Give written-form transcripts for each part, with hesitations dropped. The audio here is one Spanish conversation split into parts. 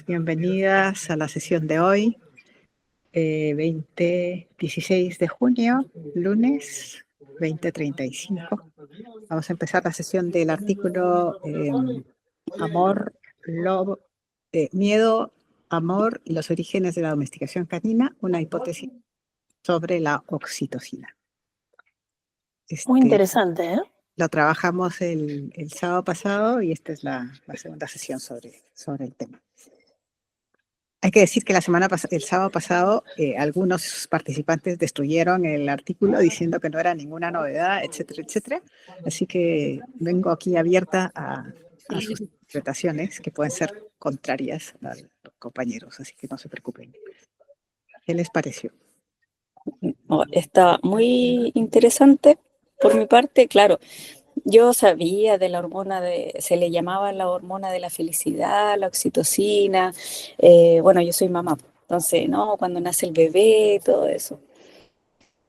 Bienvenidas a la sesión de hoy, 16 de junio, lunes 20:35. Vamos a empezar la sesión del artículo Amor, Miedo, Amor y los orígenes de la domesticación canina, una hipótesis sobre la oxitocina. Muy interesante, ¿eh? Lo trabajamos el sábado pasado y esta es la segunda sesión sobre el tema. Hay que decir que el sábado pasado, algunos participantes destruyeron el artículo diciendo que no era ninguna novedad, etcétera, etcétera. Así que vengo aquí abierta a sus interpretaciones que pueden ser contrarias a los compañeros, así que no se preocupen. ¿Qué les pareció? Está muy interesante por mi parte, claro. Yo sabía de la hormona se le llamaba la hormona de la felicidad, la oxitocina. Bueno, yo soy mamá, entonces, ¿no? Cuando nace el bebé, todo eso.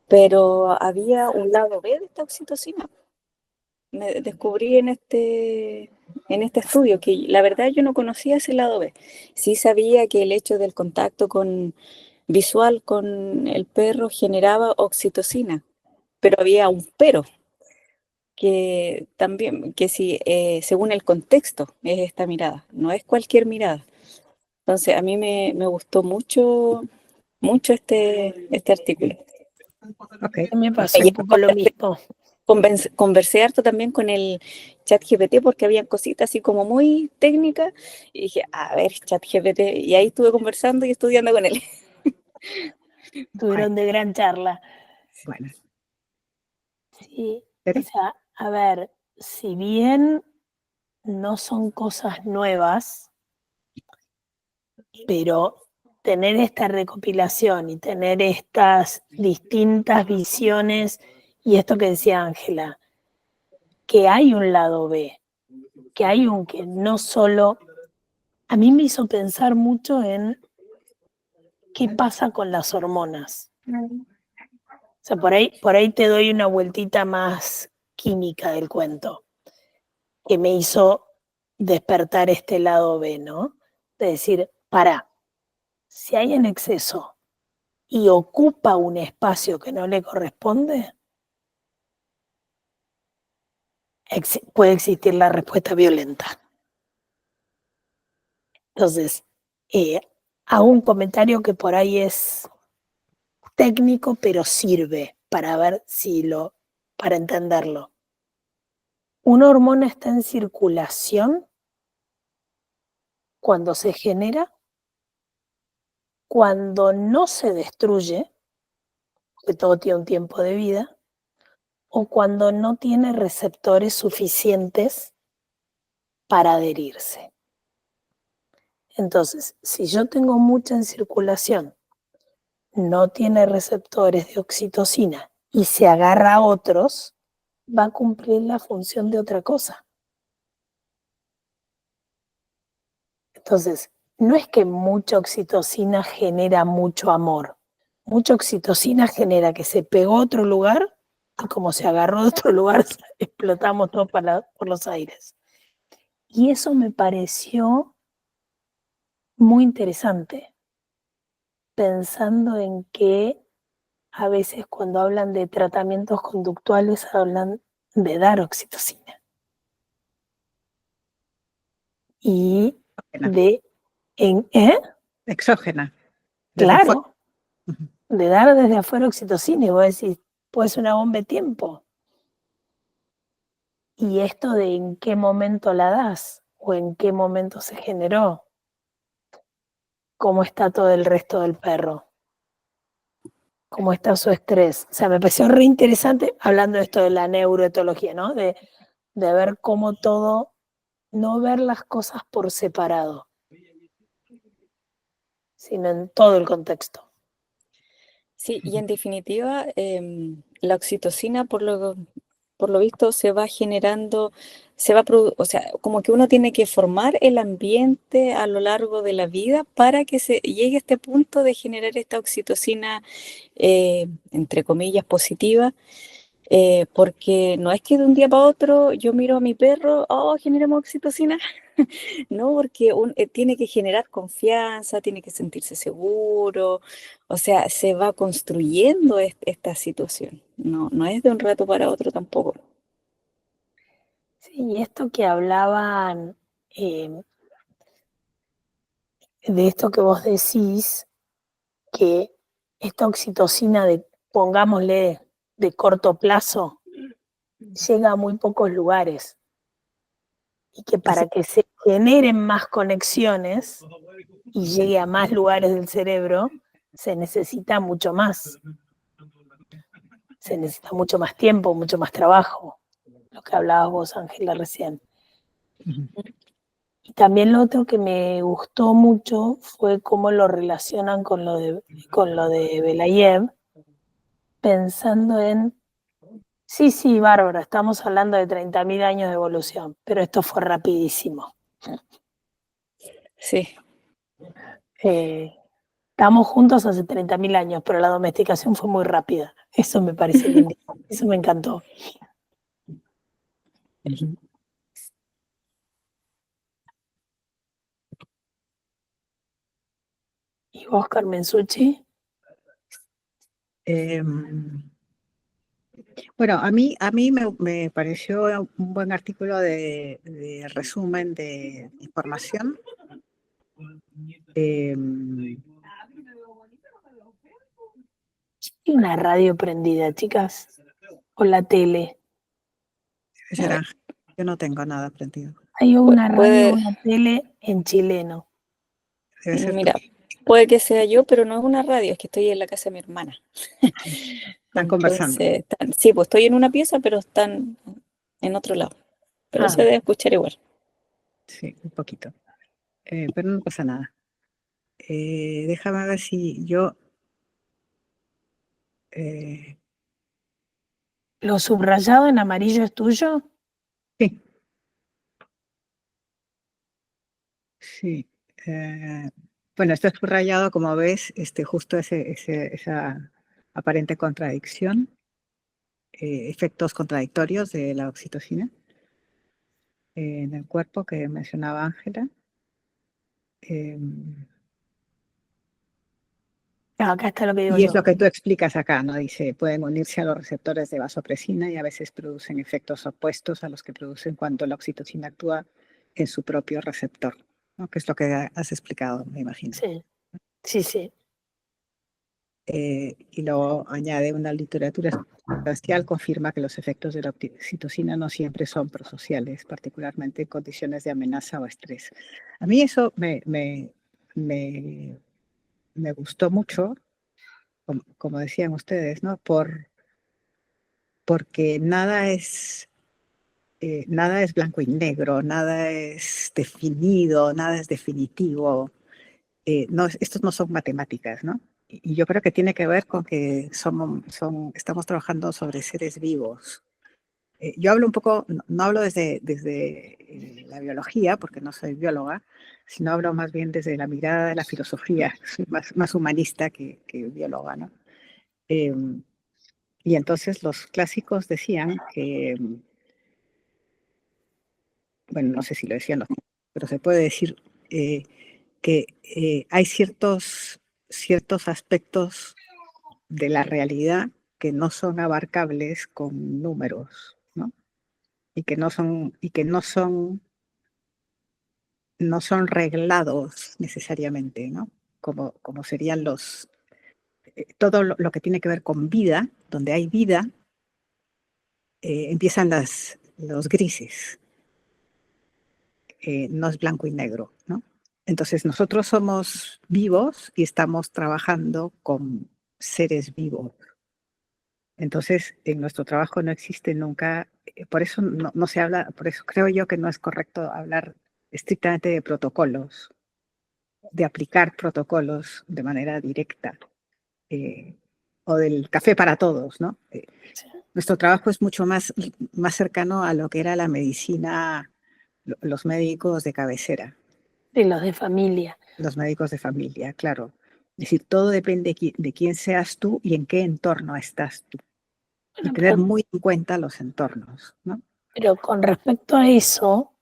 Pero había un lado B de esta oxitocina. Me descubrí en este estudio que la verdad yo no conocía ese lado B. Sí sabía que el hecho del contacto visual con el perro generaba oxitocina, pero había un pero que también, que si según el contexto es esta mirada, no es cualquier mirada. Entonces a mí me gustó mucho este artículo. Okay. Me pasó un poco lo mismo. Conversé harto también con el ChatGPT porque habían cositas así como muy técnicas y dije, a ver, ChatGPT, y ahí estuve conversando y estudiando con él. Tuvieron de gran charla. Bueno. Sí, o sea, a ver, si bien no son cosas nuevas, pero tener esta recopilación y tener estas distintas visiones, y esto que decía Ángela, que hay un lado B, que hay un que no solo... A mí me hizo pensar mucho en qué pasa con las hormonas. O sea, por ahí te doy una vueltita más química del cuento, que me hizo despertar este lado B, ¿no? De decir, si hay en exceso y ocupa un espacio que no le corresponde, puede existir la respuesta violenta. Entonces, hago un comentario que por ahí es técnico, pero sirve para ver para entenderlo. Una hormona está en circulación cuando se genera, cuando no se destruye, que todo tiene un tiempo de vida, o cuando no tiene receptores suficientes para adherirse. Entonces, si yo tengo mucha en circulación, no tiene receptores de oxitocina y se agarra a otros, va a cumplir la función de otra cosa. Entonces, no es que mucha oxitocina genera mucho amor. Mucha oxitocina genera que se pegó a otro lugar y como se agarró de otro lugar, explotamos todo por los aires. Y eso me pareció muy interesante, pensando en que a veces cuando hablan de tratamientos conductuales hablan de dar oxitocina. Y Exógena. Claro, de dar desde afuera oxitocina, y vos decís, puede ser una bomba de tiempo. Y esto de en qué momento la das, o en qué momento se generó, cómo está todo el resto del perro, cómo está su estrés. O sea, me pareció re interesante, hablando de esto de la neuroetología, ¿no? De ver cómo todo, no ver las cosas por separado, sino en todo el contexto. Sí, y en definitiva, la oxitocina, por lo visto, se va generando, o sea, como que uno tiene que formar el ambiente a lo largo de la vida para que se llegue a este punto de generar esta oxitocina, entre comillas, positiva, Porque no es que de un día para otro yo miro a mi perro, oh, generemos oxitocina. No, porque tiene que generar confianza, tiene que sentirse seguro, o sea, se va construyendo esta situación, no es de un rato para otro tampoco. Sí, y esto que hablaban, de esto que vos decís, que esta oxitocina de, pongámosle, de corto plazo, llega a muy pocos lugares y que Así, para que se generen más conexiones y llegue a más lugares del cerebro, se necesita mucho más. Se necesita mucho más tiempo, mucho más trabajo, lo que hablabas vos, Ángela, recién. ujú. Y también lo otro que me gustó mucho fue cómo lo relacionan con lo de Belayev, pensando en, sí, sí, bárbaro, estamos hablando de 30.000 años de evolución, pero esto fue rapidísimo. Sí, Eh, Estamos juntos hace 30.000 años, pero la domesticación fue muy rápida. Eso me parece lindo, eso me encantó. Ujú. ¿Y vos, Carmen Suchi? Em, bueno, a mí me pareció un buen artículo de resumen de información. Em, ¿Hay una radio prendida, chicas? ¿O la tele? a ver, será, yo no tengo nada aprendido. Hay una radio o puede, una tele en chileno. Debe ser tú. mira, puede que sea yo, pero no es una radio, es que estoy en la casa de mi hermana. Están conversando. Entonces, sí, pues estoy en una pieza, pero están en otro lado. Pero se Ah, debe escuchar igual. Sí, un poquito. Pero no pasa nada. Déjame ver si yo... eh, ¿lo subrayado en amarillo es tuyo? sí, sí. eh, bueno, esto es subrayado, como ves, justo esa aparente contradicción, efectos contradictorios de la oxitocina en el cuerpo que mencionaba Ángela. em, Ah, acá está lo que digo Y es lo yo. que tú explicas acá, ¿no? Dice, pueden unirse a los receptores de vasopresina y a veces producen efectos opuestos a los que producen cuando la oxitocina actúa en su propio receptor, ¿no? Que es lo que has explicado, me imagino. Sí, sí, sí. Y luego añade una literatura sustancial, confirma que los efectos de la oxitocina no siempre son prosociales, particularmente en condiciones de amenaza o estrés. A mí eso me gustó mucho, como decían ustedes, ¿no? Porque nada es blanco y negro, nada es definido, nada es definitivo. Estos no son matemáticas, ¿no? Y yo creo que tiene que ver con que estamos trabajando sobre seres vivos. Yo hablo un poco, no hablo desde la biología, porque no soy bióloga, sino hablo más bien desde la mirada de la filosofía, soy más humanista que bióloga, ¿no? Eh, y entonces los clásicos decían que bueno, no sé si lo decían los, pero se puede decir eh, que hay ciertos aspectos de la realidad que no son abarcables con números, ¿no? Y que no son reglados necesariamente, ¿no? Como serían todo lo que tiene que ver con vida, donde hay vida, empiezan los grises, no es blanco y negro, ¿no? Entonces nosotros somos vivos y estamos trabajando con seres vivos. Entonces en nuestro trabajo no existe nunca, por eso no se habla, por eso creo yo que no es correcto hablar estrictamente de protocolos, de aplicar protocolos de manera directa, eh, o del café para todos, ¿no? Sí. Nuestro trabajo es mucho más cercano a lo que era la medicina, los médicos de cabecera. De los de familia. Los médicos de familia, claro. Es decir, todo depende de quién seas tú y en qué entorno estás tú. y Bueno, tener muy en cuenta los entornos, ¿no? pero con respecto a eso,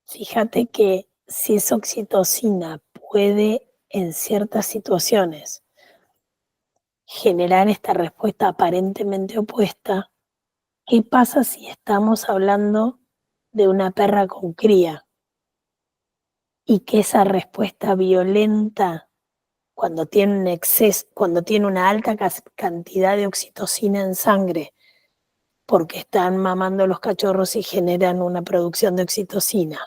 fíjate que si esa oxitocina puede en ciertas situaciones generar esta respuesta aparentemente opuesta, ¿qué pasa si estamos hablando de una perra con cría y que esa respuesta violenta cuando tiene un exceso, cuando tiene una alta cantidad de oxitocina en sangre, porque están mamando los cachorros y generan una producción de oxitocina,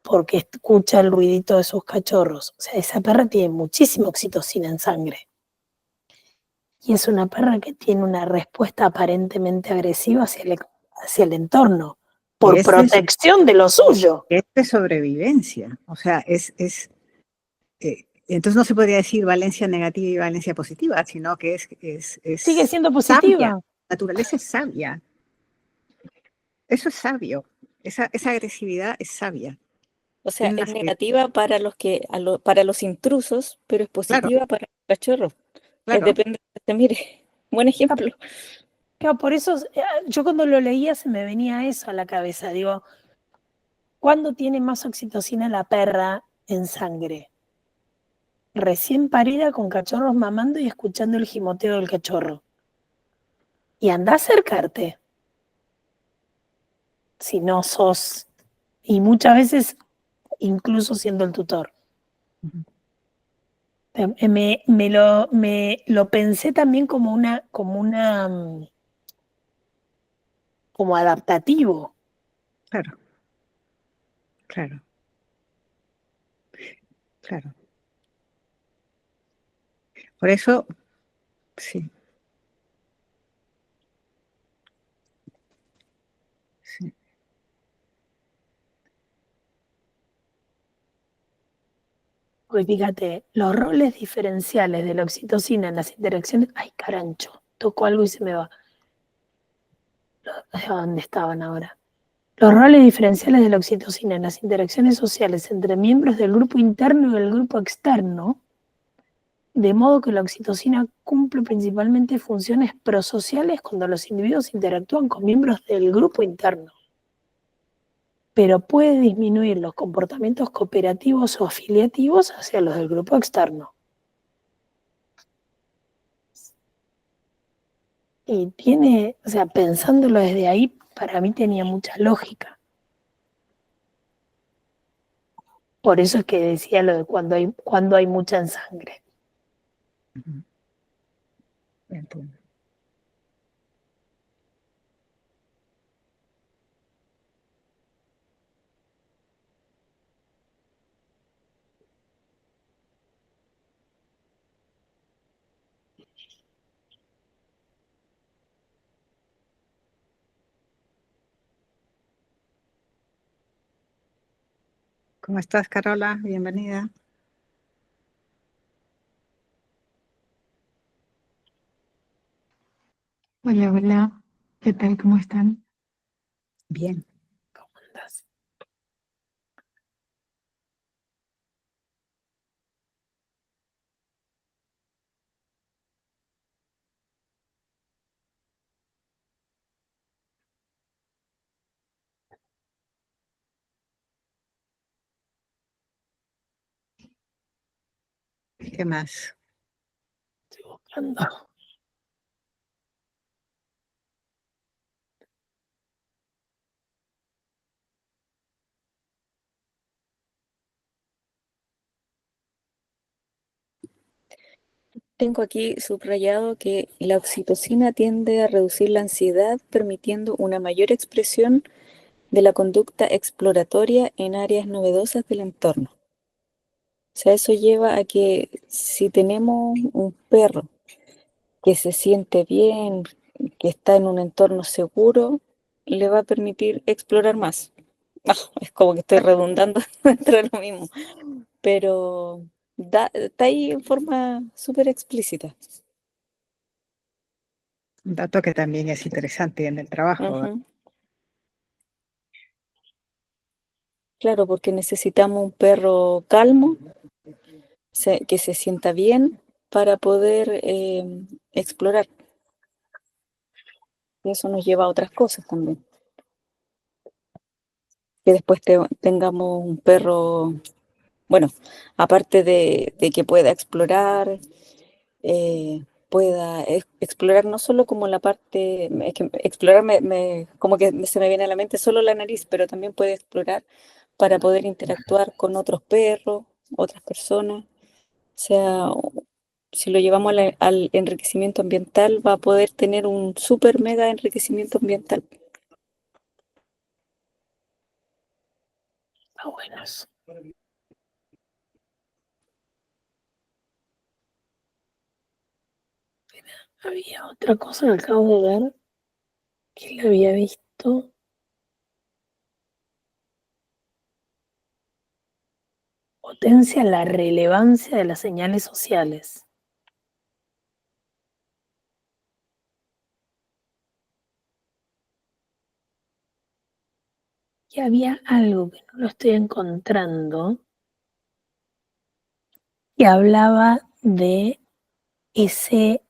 porque escucha el ruidito de sus cachorros? O sea, esa perra tiene muchísima oxitocina en sangre. Y es una perra que tiene una respuesta aparentemente agresiva hacia el entorno, Que por protección de lo suyo. es de sobrevivencia, o sea, entonces no se podría decir valencia negativa y valencia positiva, sino que Sigue es siendo sabia, positiva. la naturaleza es sabia, eso es sabio, esa agresividad es sabia. O sea, Tiene una es sabiduría. negativa para para los intrusos, pero es Claro, positiva para los cachorros. Es claro. depende de te mire. Buen ejemplo. Claro, por eso yo cuando lo leía se me venía eso a la cabeza. Digo, ¿cuándo tiene más oxitocina la perra en sangre? Recién parida con cachorros mamando y escuchando el gimoteo del cachorro. Y anda a acercarte si no sos, y muchas veces incluso siendo el tutor. Ujú. Me lo pensé también como adaptativo. Claro, claro, claro. Por eso, sí, sí. Porque fíjate, los roles diferenciales de la oxitocina en las interacciones. Ay, carancho, toco algo y se me va. ¿A dónde estaban ahora? Los roles diferenciales de la oxitocina en las interacciones sociales entre miembros del grupo interno y del grupo externo, de modo que la oxitocina cumple principalmente funciones prosociales cuando los individuos interactúan con miembros del grupo interno, pero puede disminuir los comportamientos cooperativos o afiliativos hacia los del grupo externo. Y tiene, o sea, pensándolo desde ahí, para mí tenía mucha lógica. Por eso es que decía lo de cuando hay mucha en sangre. Ujú. Entiendo. ¿Cómo estás, Carola? Bienvenida. Hola, hola. ¿Qué tal? ¿Cómo están? Bien. ¿Cómo andas? ¿Qué más? Estoy buscando. Tengo aquí subrayado que la oxitocina tiende a reducir la ansiedad, permitiendo una mayor expresión de la conducta exploratoria en áreas novedosas del entorno. O sea, eso lleva a que si tenemos un perro que se siente bien, que está en un entorno seguro, le va a permitir explorar más. Es como que estoy redundando dentro de lo mismo, pero está ahí en forma súper explícita. Un dato que también es interesante en el trabajo, ¿verdad? Ujú. Claro, porque necesitamos un perro calmo, que se sienta bien para poder explorar. Y eso nos lleva a otras cosas también. Que después tengamos un perro, bueno, aparte de que pueda explorar, pueda explorar no solo como la parte, es que explorar como que se me viene a la mente solo la nariz, pero también puede explorar para poder interactuar con otros perros, otras personas. O sea, si lo llevamos al enriquecimiento ambiental, va a poder tener un súper mega enriquecimiento ambiental. Está bueno eso. Había otra cosa que acabo de ver que la había visto. Potencia la relevancia de las señales sociales. Y había algo que no lo estoy encontrando, que hablaba ese,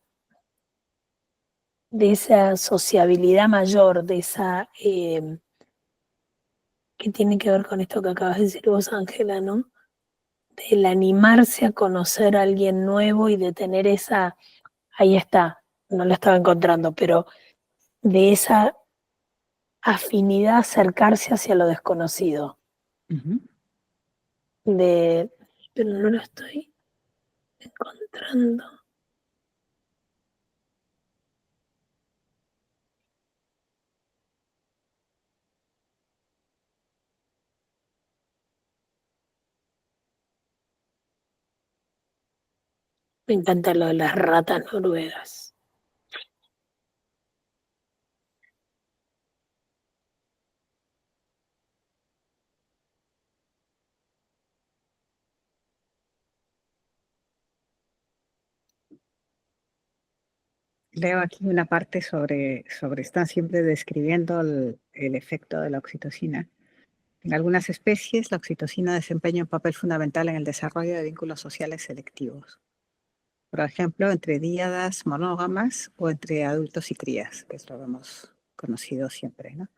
de esa sociabilidad mayor, de esa que tiene que ver con esto que acabas de decir vos, Ángela, ¿no? Del animarse a conocer a alguien nuevo y de tener esa, ahí está, no lo estaba encontrando, pero de esa afinidad a acercarse hacia lo desconocido. Ujú. Pero no lo estoy encontrando. Me encanta lo de las ratas noruegas. Leo aquí una parte están siempre describiendo el efecto de la oxitocina. En algunas especies, la oxitocina desempeña un papel fundamental en el desarrollo de vínculos sociales selectivos. Por ejemplo, entre díadas monógamas o entre adultos y crías, que es lo que hemos conocido siempre, ¿no?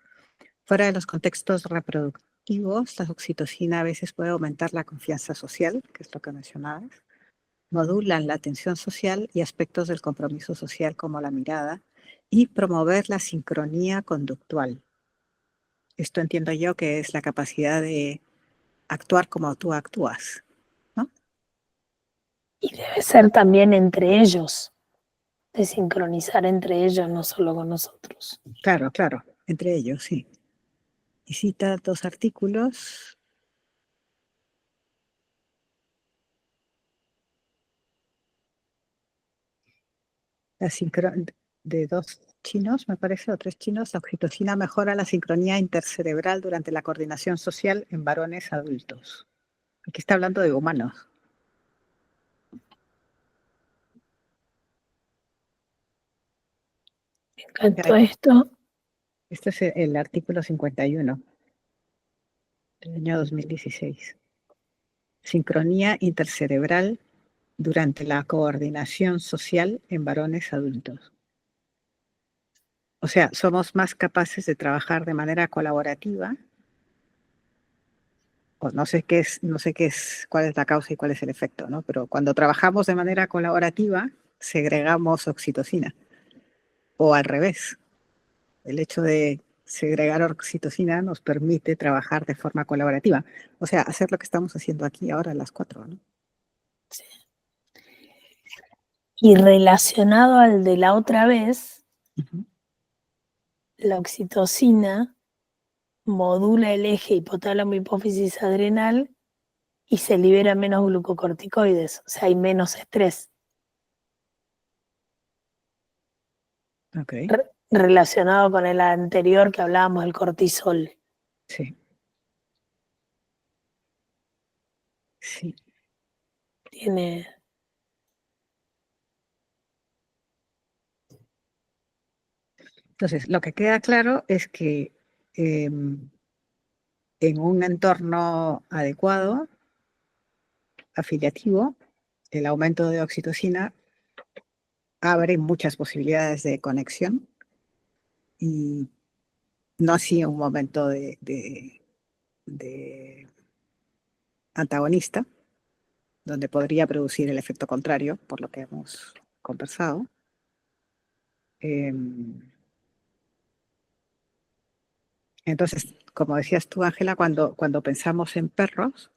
Fuera de los contextos reproductivos, la oxitocina a veces puede aumentar la confianza social, que es lo que mencionabas, modulan la atención social y aspectos del compromiso social como la mirada, y promover la sincronía conductual. Esto entiendo yo que es la capacidad de actuar como tú actúas, ¿no? Y debe ser también entre ellos, de sincronizar entre ellos, no solo con nosotros. Claro, claro, entre ellos, sí. Y cita dos artículos. La de dos chinos, me parece, o tres chinos, la oxitocina mejora la sincronía intercerebral durante la coordinación social en varones adultos. Aquí está hablando de humanos. Me encantó esto. Este es el artículo 51 del año 2016. Sincronía intercerebral durante la coordinación social en varones adultos. O sea, somos más capaces de trabajar de manera colaborativa, o no sé qué es, cuál es la causa y cuál es el efecto, ¿no? Pero cuando trabajamos de manera colaborativa, segregamos oxitocina. O al revés, el hecho de segregar oxitocina nos permite trabajar de forma colaborativa. O sea, hacer lo que estamos haciendo aquí ahora a las 4, ¿no? Sí. Y relacionado al de la otra vez, Uh-huh. la oxitocina modula el eje hipotálamo hipófisis adrenal y se libera menos glucocorticoides, o sea, hay menos estrés. Ok, Relacionado con el anterior que hablábamos del cortisol. sí, sí. Tiene... Entonces, lo que queda claro es que en un entorno adecuado, afiliativo, el aumento de oxitocina abre muchas posibilidades de conexión y no así un momento de antagonista, donde podría producir el efecto contrario, por lo que hemos conversado. Entonces, como decías tú, Ángela, cuando pensamos en perros,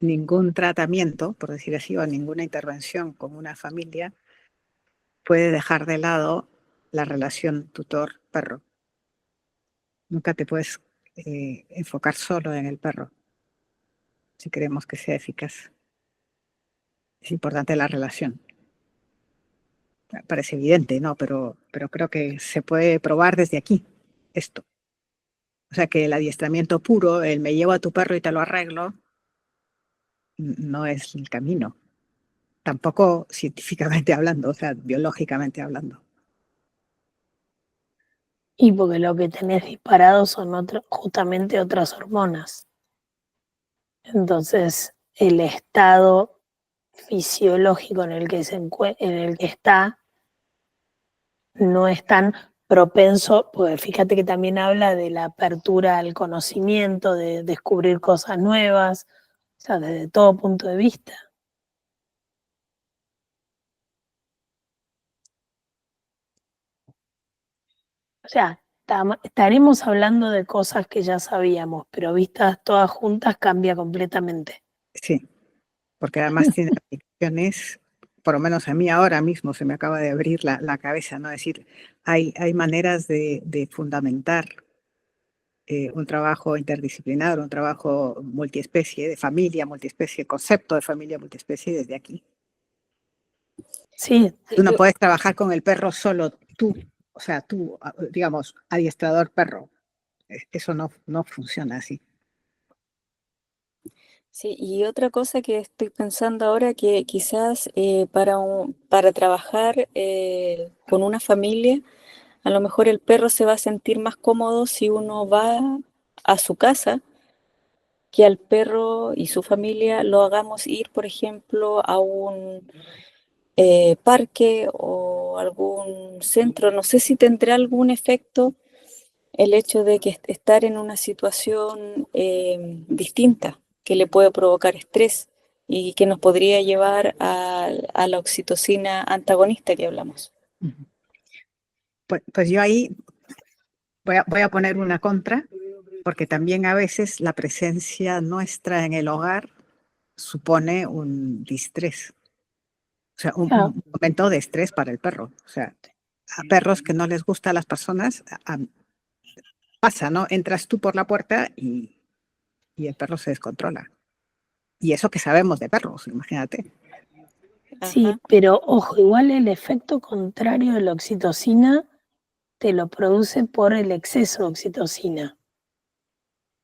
ningún tratamiento, por decir así, o ninguna intervención con una familia puede dejar de lado la relación tutor-perro. Nunca te puedes enfocar solo en el perro si queremos que sea eficaz. Es importante la relación. Parece evidente, ¿no? Pero creo que se puede probar desde aquí esto. O sea, que el adiestramiento puro, el me llevo a tu perro y te lo arreglo, no es el camino. Tampoco científicamente hablando, o sea, biológicamente hablando. Y porque lo que tenés disparado son justamente otras hormonas. Entonces, el estado fisiológico en el que está no es tan propenso, porque fíjate que también habla de la apertura al conocimiento, de descubrir cosas nuevas, o sea, desde todo punto de vista. O sea, estaremos hablando de cosas que ya sabíamos, pero vistas todas juntas cambia completamente. Sí, porque además tiene aplicaciones, por lo menos a mí ahora mismo se me acaba de abrir la cabeza, ¿no? Es decir, hay maneras de fundamentar un trabajo interdisciplinar, un trabajo multiespecie, de familia multiespecie, concepto de familia multiespecie desde aquí. Sí. Tú no puedes trabajar con el perro solo tú, o sea, tú, digamos, adiestrador perro. Eso no funciona así. Sí, y otra cosa que estoy pensando ahora que quizás para trabajar con una familia, a lo mejor el perro se va a sentir más cómodo si uno va a su casa, que al perro y su familia lo hagamos ir, por ejemplo, a un parque o algún centro. No sé si tendrá algún efecto el hecho de que estar en una situación distinta que le puede provocar estrés y que nos podría llevar a la oxitocina antagonista que hablamos. Pues yo ahí voy a poner una contra, porque también a veces la presencia nuestra en el hogar supone un distrés, o sea, un momento de estrés para el perro. O sea, a perros que no les gusta a las personas, pasa, ¿no? Entras tú por la puerta y el perro se descontrola. Y eso que sabemos de perros, imagínate. Sí, Ajá. pero ojo, igual el efecto contrario de la oxitocina te lo produce por el exceso de oxitocina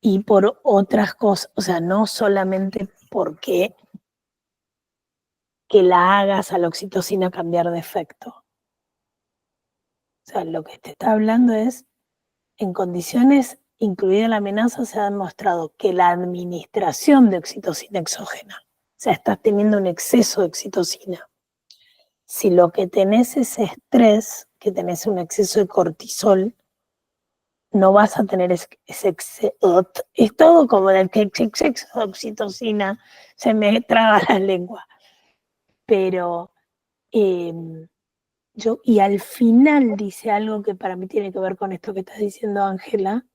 y por otras cosas, o sea, no solamente porque que la hagas a la oxitocina cambiar de efecto. O sea, lo que te está hablando es, en condiciones, incluida la amenaza, se ha demostrado que la administración de oxitocina exógena, o sea, estás teniendo un exceso de oxitocina. Si lo que tenés es estrés, que tenés un exceso de cortisol, no vas a tener ese exceso. Es todo como el que exceso de oxitocina, se me traba la lengua. Pero y al final dice algo que para mí tiene que ver con esto que estás diciendo, Ángela,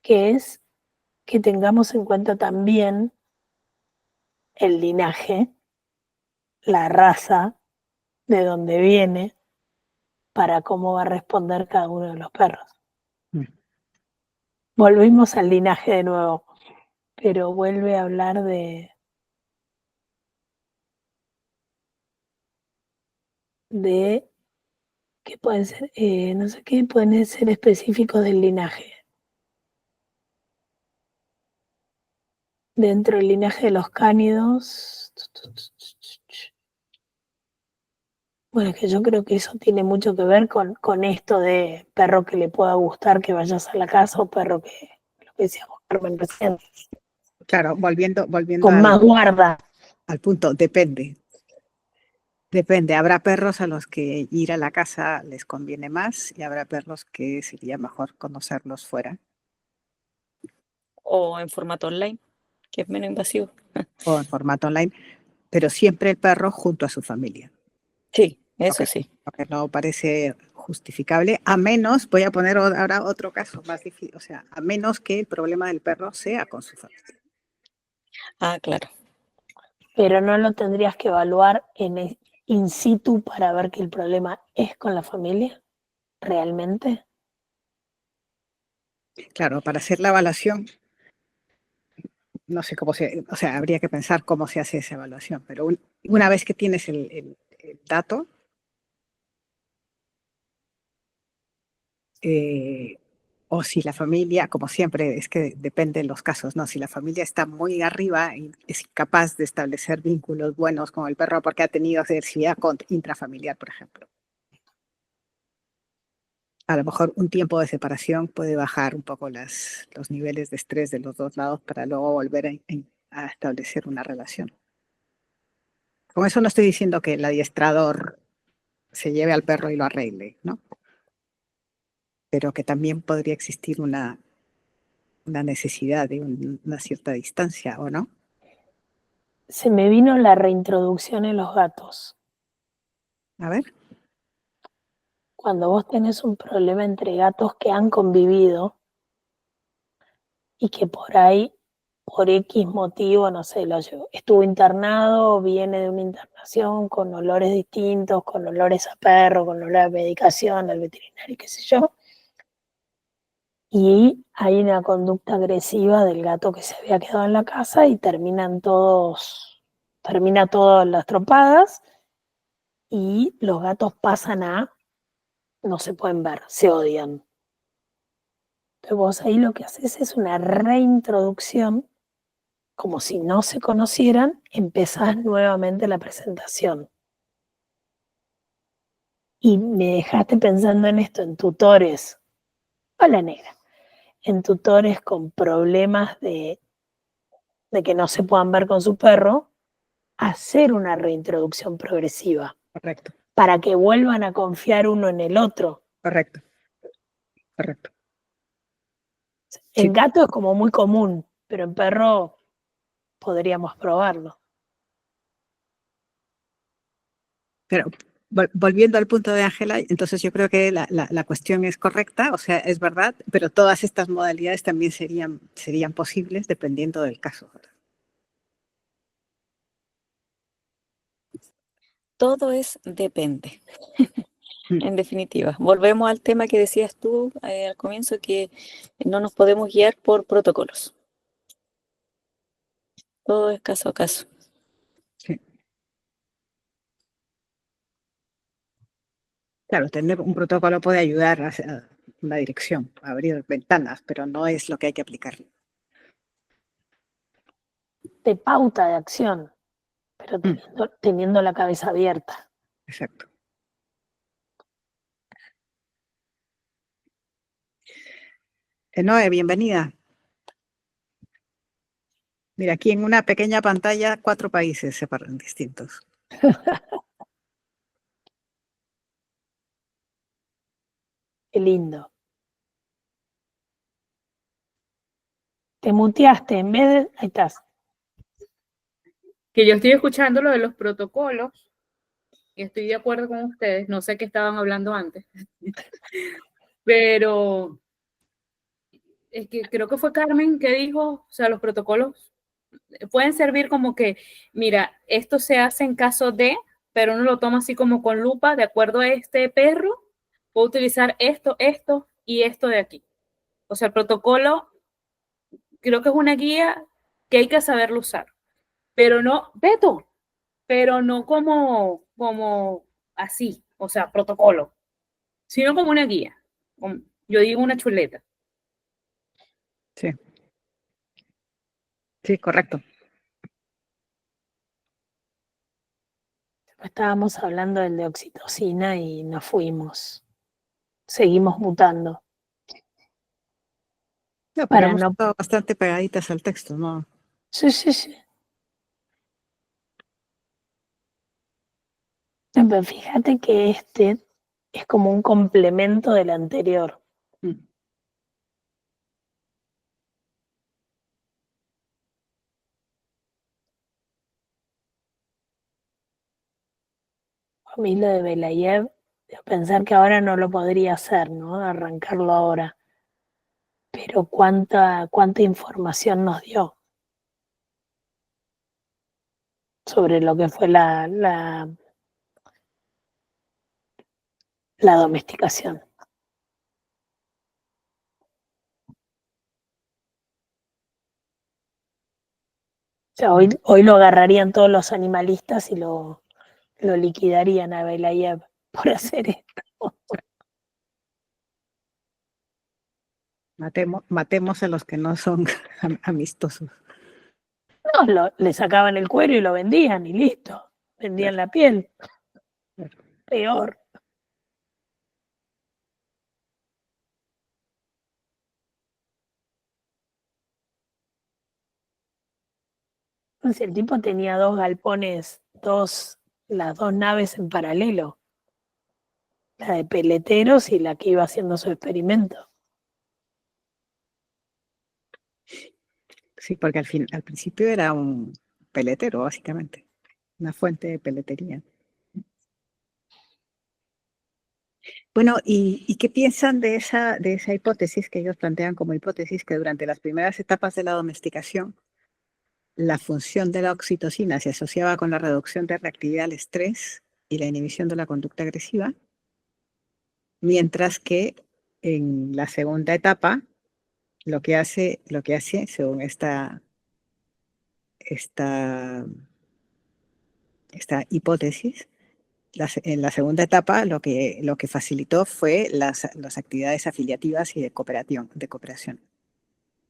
que es que tengamos en cuenta también el linaje, la raza, de dónde viene, para cómo va a responder cada uno de los perros. Volvimos al linaje de nuevo, pero vuelve a hablar de que pueden ser, no sé qué, pueden ser específicos del linaje. Dentro del linaje de los cánidos. Bueno, es que yo creo que eso tiene mucho que ver con esto de perro que le pueda gustar que vayas a la casa o perro que, lo que decíamos Carmen recién, Claro, volviendo con más guarda. al punto, depende. Depende, habrá perros a los que ir a la casa les conviene más y habrá perros que sería mejor conocerlos fuera O en formato online, que es menos invasivo. o en formato online, pero siempre el perro junto a su familia. Sí, Lo eso que, sí. lo que no parece justificable, a menos, voy a poner ahora otro caso más difícil, o sea, a menos que el problema del perro sea con su familia. Ah, claro. Pero no lo tendrías que evaluar in situ para ver que el problema es con la familia, realmente. Claro, para hacer la evaluación, no sé cómo o sea, habría que pensar cómo se hace esa evaluación, pero una vez que tienes el dato, o si la familia, como siempre, es que depende de los casos, ¿no? Si la familia está muy arriba y es incapaz de establecer vínculos buenos con el perro porque ha tenido adversidad intrafamiliar, por ejemplo. A lo mejor un tiempo de separación puede bajar un poco los niveles de estrés de los dos lados para luego volver a establecer una relación. Con eso no estoy diciendo que el adiestrador se lleve al perro y lo arregle, ¿no? Pero que también podría existir una necesidad de una cierta distancia, ¿o no? Se me vino la reintroducción en los gatos. A ver, Cuando vos tenés un problema entre gatos que han convivido y que por ahí, por X motivo, no sé, estuvo internado, viene de una internación con olores distintos, con olores a perro, con olor a medicación, al veterinario, qué sé yo, y hay una conducta agresiva del gato que se había quedado en la casa y termina todas las trompadas y los gatos pasan no se pueden ver, se odian. Entonces vos ahí lo que haces es una reintroducción, como si no se conocieran, empezás nuevamente la presentación. Y me dejaste pensando en esto, en tutores, hola negra, en tutores con problemas de que no se puedan ver con su perro, hacer una reintroducción progresiva correcto, para que vuelvan a confiar uno en el otro. correcto, correcto. En Sí, gato es como muy común, pero en perro podríamos probarlo. pero volviendo al punto de Ángela, entonces yo creo que la cuestión es correcta, o sea, es verdad, pero todas estas modalidades también serían posibles dependiendo del caso. Todo es depende. Mm. En definitiva, volvemos al tema que decías tú al comienzo, que no nos podemos guiar por protocolos. Todo es caso a caso. Sí. Claro, tener un protocolo puede ayudar a una dirección, a abrir ventanas, pero no es lo que hay que aplicar. De pauta de acción, pero teniendo la cabeza abierta. Exacto. Noé, bienvenida. Mira, aquí en una pequeña pantalla, 4 países distintos. Qué lindo. Te muteaste, en vez de... Ahí estás. Que yo estoy escuchando lo de los protocolos y estoy de acuerdo con ustedes. No sé qué estaban hablando antes, pero es que creo que fue Carmen que dijo, o sea, los protocolos pueden servir como que, mira, esto se hace en caso de, pero uno lo toma así como con lupa, de acuerdo a este perro, puedo utilizar esto, esto y esto de aquí. O sea, el protocolo creo que es una guía que hay que saberlo usar, pero no, Beto, pero no como así, o sea, protocolo, sino como una guía. Yo digo una chuleta. Sí, sí, correcto. Estábamos hablando del de oxitocina y nos fuimos. Seguimos mutando. No, pero Para hemos no... estado bastante pegaditas al texto, ¿no? Sí, sí, sí. Pero fíjate que este es como un complemento del anterior. Mm. A mí lo de Belayev, pensar que ahora no lo podría hacer, ¿no? Arrancarlo ahora. Pero cuánta información nos dio sobre lo que fue la domesticación. O sea, hoy lo agarrarían todos los animalistas y lo liquidarían a Belayev por hacer esto. Matemos a los que no son amistosos. No, le sacaban el cuero y lo vendían y listo. Vendían la piel. Peor. Entonces el tipo tenía dos galpones, las dos naves en paralelo. La de peleteros y la que iba haciendo su experimento. Sí, porque al principio era un peletero, básicamente. Una fuente de peletería. Bueno, ¿y qué piensan de esa hipótesis que ellos plantean como hipótesis que durante las primeras etapas de la domesticación, la función de la oxitocina se asociaba con la reducción de reactividad al estrés y la inhibición de la conducta agresiva, mientras que en la segunda etapa, lo que hace según esta hipótesis, en la segunda etapa lo que facilitó fue las actividades afiliativas y de cooperación.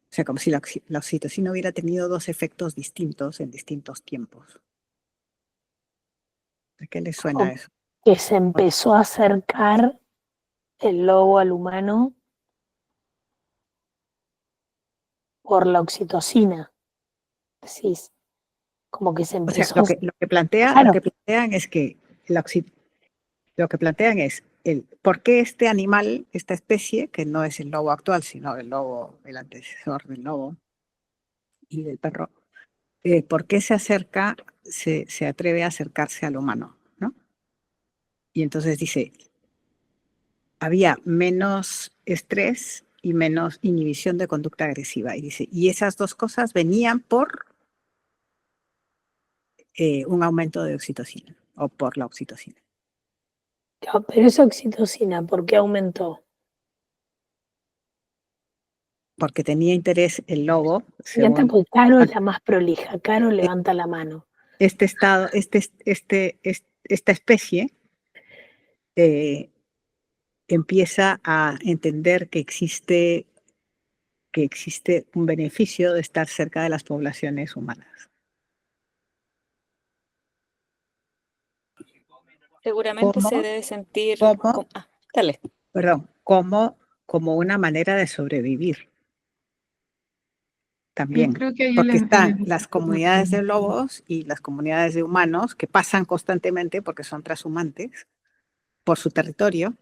O sea, como si la oxitocina hubiera tenido dos efectos distintos en distintos tiempos. ¿A qué les suena eso? Que se empezó a acercar el lobo al humano por la oxitocina. Decís, como que se O sea, empezó. lo que plantean es que lo que plantean es por qué este animal, esta especie, que no es el lobo actual, sino el antecesor del lobo y del perro, por qué se atreve a acercarse al humano, ¿no? Y entonces dice, había menos estrés y menos inhibición de conducta agresiva. Y dice, y esas dos cosas venían por un aumento de oxitocina o por la oxitocina. Pero esa oxitocina, ¿por qué aumentó? Porque tenía interés el lobo, Fíjate, según porque Caro es la más prolija. Caro levanta la mano. esta especie empieza a entender que existe un beneficio de estar cerca de las poblaciones humanas. Seguramente ¿Cómo? se debe sentir ¿Cómo? dale. Perdón, como una manera de sobrevivir Yo también, creo que ahí porque el están las ejercicio comunidades de lobos y las comunidades de humanos que pasan constantemente porque son transhumantes por su territorio,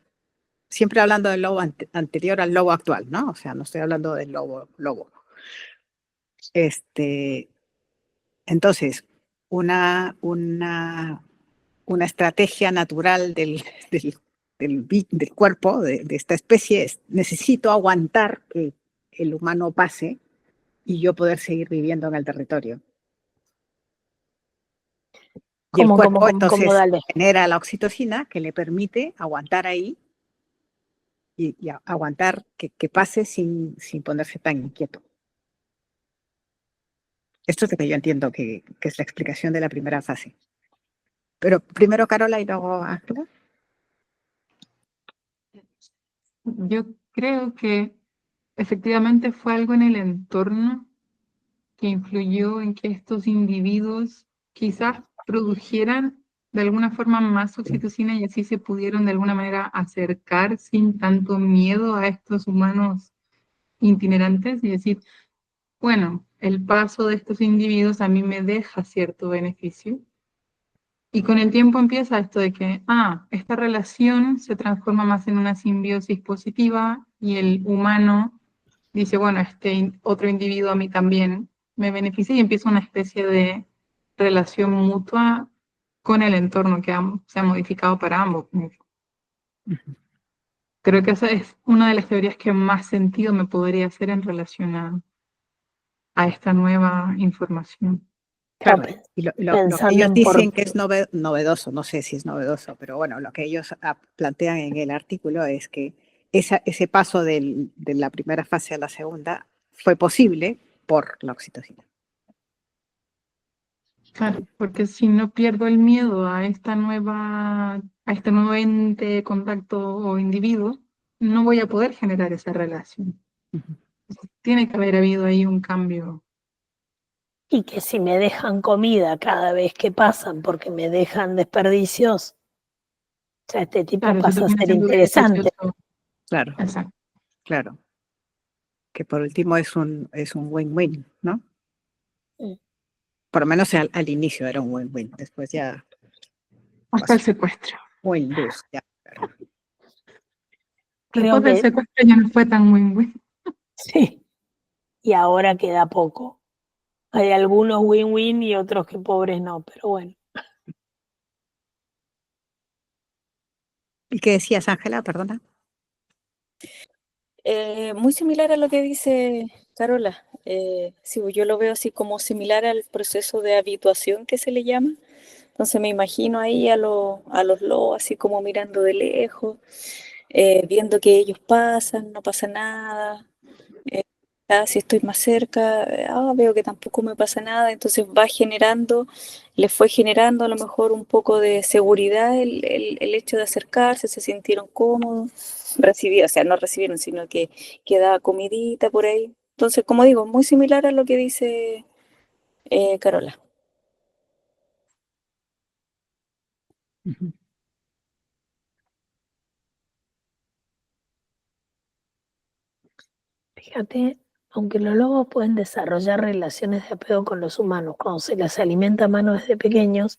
siempre hablando del lobo anterior al lobo actual, ¿no? O sea, no estoy hablando del lobo. Entonces, una estrategia natural del cuerpo de esta especie es, necesito aguantar que el humano pase y yo poder seguir viviendo en el territorio. Y el cuerpo entonces Dale. genera la oxitocina que le permite aguantar ahí y aguantar que pase sin ponerse tan inquieto. Esto es lo que yo entiendo que es la explicación de la primera fase. Pero primero Carola y luego Ángela. Yo creo que efectivamente fue algo en el entorno que influyó en que estos individuos quizás produjeran de alguna forma más oxitocina y así se pudieron de alguna manera acercar sin tanto miedo a estos humanos itinerantes y decir, bueno, el paso de estos individuos a mí me deja cierto beneficio. Y con el tiempo empieza esto de que, esta relación se transforma más en una simbiosis positiva y el humano dice, bueno, otro individuo a mí también me beneficia y empieza una especie de relación mutua con el entorno que se ha modificado para ambos. Creo que esa es una de las teorías que más sentido me podría hacer en relación a esta nueva información. Claro, Estaba y lo que pensando ellos en por dicen que es novedoso, no sé si es novedoso, pero bueno, lo que ellos plantean en el artículo es que ese paso de la primera fase a la segunda fue posible por la oxitocina. Claro, porque si no pierdo el miedo a este nuevo ente, contacto o individuo, no voy a poder generar esa relación. Ujú. Tiene que haber habido ahí un cambio. y que si me dejan comida cada vez que pasan porque me dejan desperdicios, o sea, este tipo Claro, eso pasa a termina ser siendo interesante. beneficioso. Claro, Exacto. claro. Que por último es un win-win, ¿no? Mm. Por lo menos al inicio era un win-win, después ya Hasta el pasó secuestro. win-lose, ya. Creo Después del que secuestro ya no fue tan win-win. sí, y ahora queda poco. Hay algunos win-win y otros que pobres no, pero bueno. ¿Y qué decías, Ángela? Perdona. Muy similar a lo que dice Carola. Sí, pues yo lo veo así como similar al proceso de habituación que se le llama. Entonces me imagino ahí a los lobos así como mirando de lejos, viendo que ellos pasan, no pasa nada. eh, si estoy más cerca, veo que tampoco me pasa nada. Entonces les fue generando a lo mejor un poco de seguridad el hecho de acercarse, se sintieron cómodos, recibieron, o sea, no recibieron, sino que daba comidita por ahí. Entonces, como digo, muy similar a lo que dice Carola. Ujú. Fíjate, aunque los lobos pueden desarrollar relaciones de apego con los humanos cuando se les alimenta a mano desde pequeños,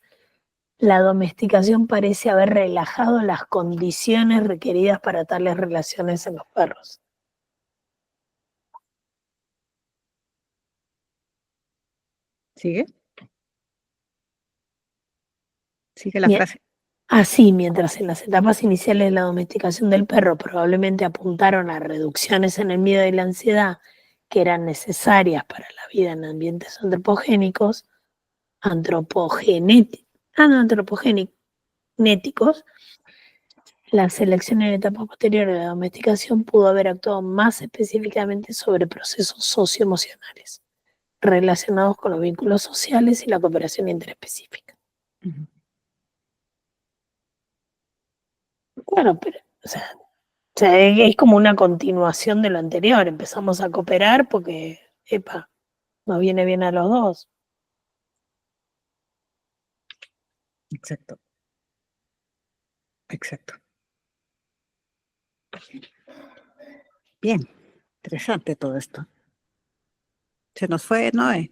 la domesticación parece haber relajado las condiciones requeridas para tales relaciones en los perros. ¿Sigue? ¿Sigue la Mie- frase? Así, mientras en las etapas iniciales de la domesticación del perro probablemente apuntaron a reducciones en el miedo y la ansiedad que eran necesarias para la vida en ambientes antropogénicos, la selección en etapas posteriores de la domesticación pudo haber actuado más específicamente sobre procesos socioemocionales relacionados con los vínculos sociales y la cooperación interespecífica. Ujú. Claro, pero, o sea, es como una continuación de lo anterior. Empezamos a cooperar porque, nos viene bien a los dos. Exacto, exacto. Bien, interesante todo esto. Se nos fue Noé,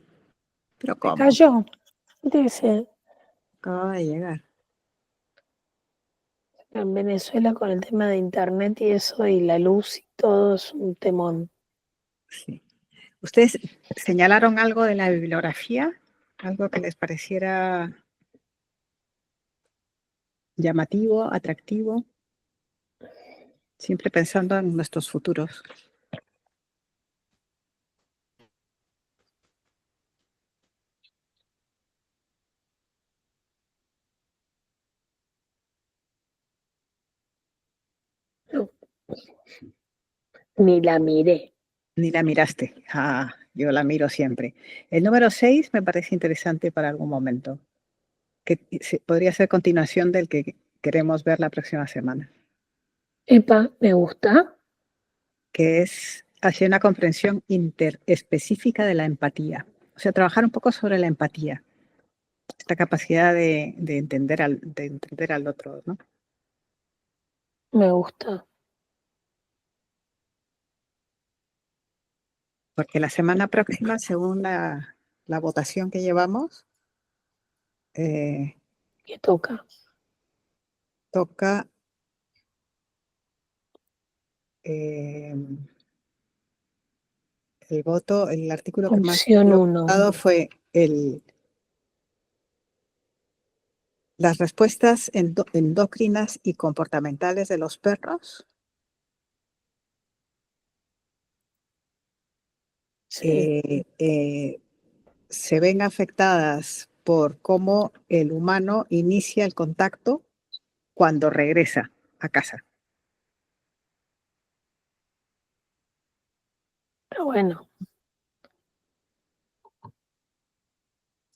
pero Se ¿cómo? cayó. Dice, Acaba de llegar. en Venezuela con el tema de internet y eso y la luz y todo es un temón. Sí. ¿Ustedes señalaron algo de la bibliografía? ¿Algo que les pareciera llamativo, atractivo? Siempre pensando en nuestros futuros. Ni la miré. Ni la miraste. Ah, yo la miro siempre. El número 6 me parece interesante para algún momento, que podría ser continuación del que queremos ver la próxima semana, Me gusta. que es hacia una comprensión interespecífica de la empatía. O sea, trabajar un poco sobre la empatía, esta capacidad de entender al otro, ¿no? Me gusta. Porque la semana próxima, según la votación que llevamos, ¿Qué toca? Toca el voto, el artículo que más Opción dio 1. votado fue las respuestas endocrinas y comportamentales de los perros Sí. se ven afectadas por cómo el humano inicia el contacto cuando regresa a casa. Pero bueno,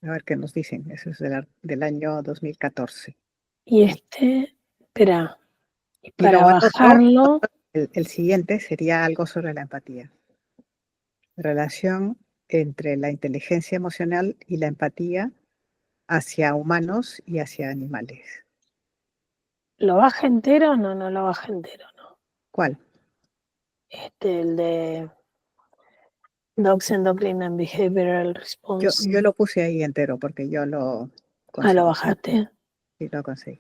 A ver qué nos dicen. Eso es del año 2014. y espera, y Y para luego bajarlo, el siguiente sería algo sobre la empatía. Relación entre la inteligencia emocional y la empatía hacia humanos y hacia animales. ¿lo baja entero? No, no lo baja entero, no. ¿Cuál? El de Dogs Endocrine and Behavioral Response. Yo lo puse ahí entero porque yo lo Ah, conseguí. lo bajaste. Sí, lo conseguí.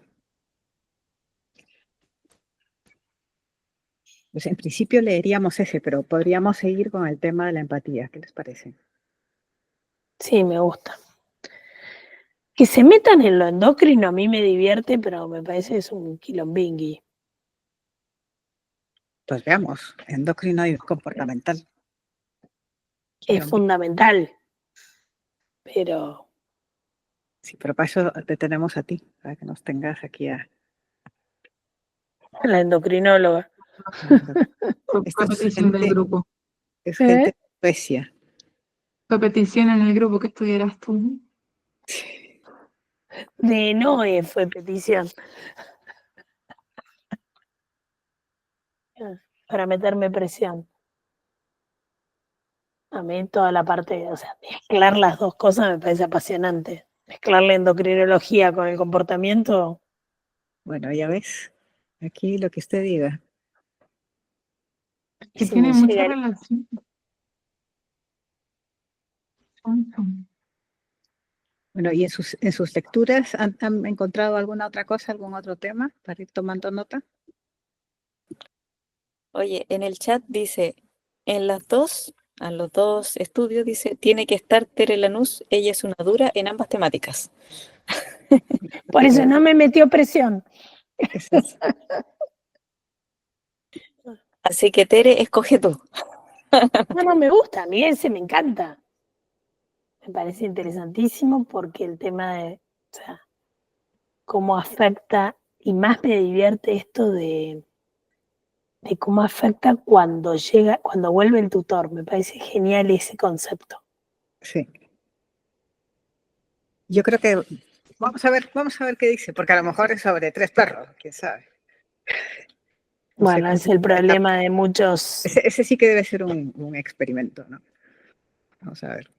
Pues en principio leeríamos ese, pero podríamos seguir con el tema de la empatía. ¿Qué les parece? Sí, me gusta. Que se metan en lo endocrino a mí me divierte, pero me parece que es un quilombingui. Pues veamos, endocrino y comportamental. Es fundamental, pero Sí, pero para eso te tenemos a ti, para que nos tengas aquí a la endocrinóloga. Fue Esta es petición del gente, grupo. es gente de Suecia. Fue petición en el grupo que estuvieras tú. De Noé fue petición. Para meterme presión. A mí toda la parte, o sea, mezclar las dos cosas me parece apasionante. Mezclar la endocrinología con el comportamiento. Bueno, ya ves, aquí lo que usted diga. Y Que si me tiene mucha llega relación. Bueno, ¿y en sus lecturas han encontrado alguna otra cosa, algún otro tema para ir tomando nota? Oye, en el chat dice, a los dos estudios dice, tiene que estar Tere Lanús, ella es una dura en ambas temáticas. Por eso no me metió presión. Ese es- Así que Tere, escoge tú. No me gusta, a mí ese me encanta. Me parece interesantísimo porque el tema de, o sea, cómo afecta, y más me divierte esto de cómo afecta cuando llega, cuando vuelve el tutor. Me parece genial ese concepto. sí. Yo creo que vamos a ver qué dice, porque a lo mejor es sobre 3 perros, quién sabe. No sé Bueno, cómo es el puede estar. problema de muchos, Ese sí que debe ser un experimento, ¿no? Vamos a ver.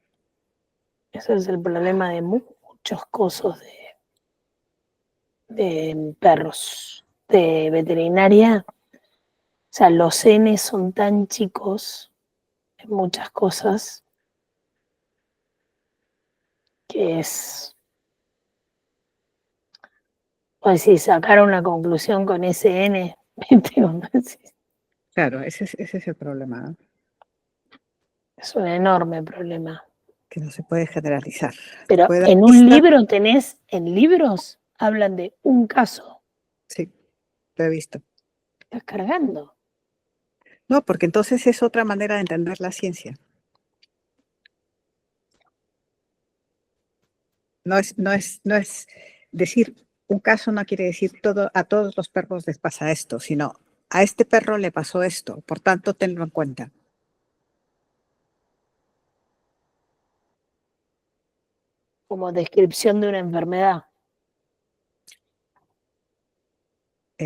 eso es el problema de muchos cosos de perros, de veterinaria. O sea, los N son tan chicos en muchas cosas que es, pues si sacaron una conclusión con ese N, ¿viste? Cuando decís, Claro, ese es el problema, ¿no? es un enorme problema. Que no se puede generalizar. Pero Puede dar en un pista, libro en libros hablan de un caso. sí, lo he visto. Estás cargando. No, porque entonces es otra manera de entender la ciencia. No es decir, un caso no quiere decir a todos los perros les pasa esto, sino a este perro le pasó esto, por tanto, tenlo en cuenta. Como descripción de una enfermedad.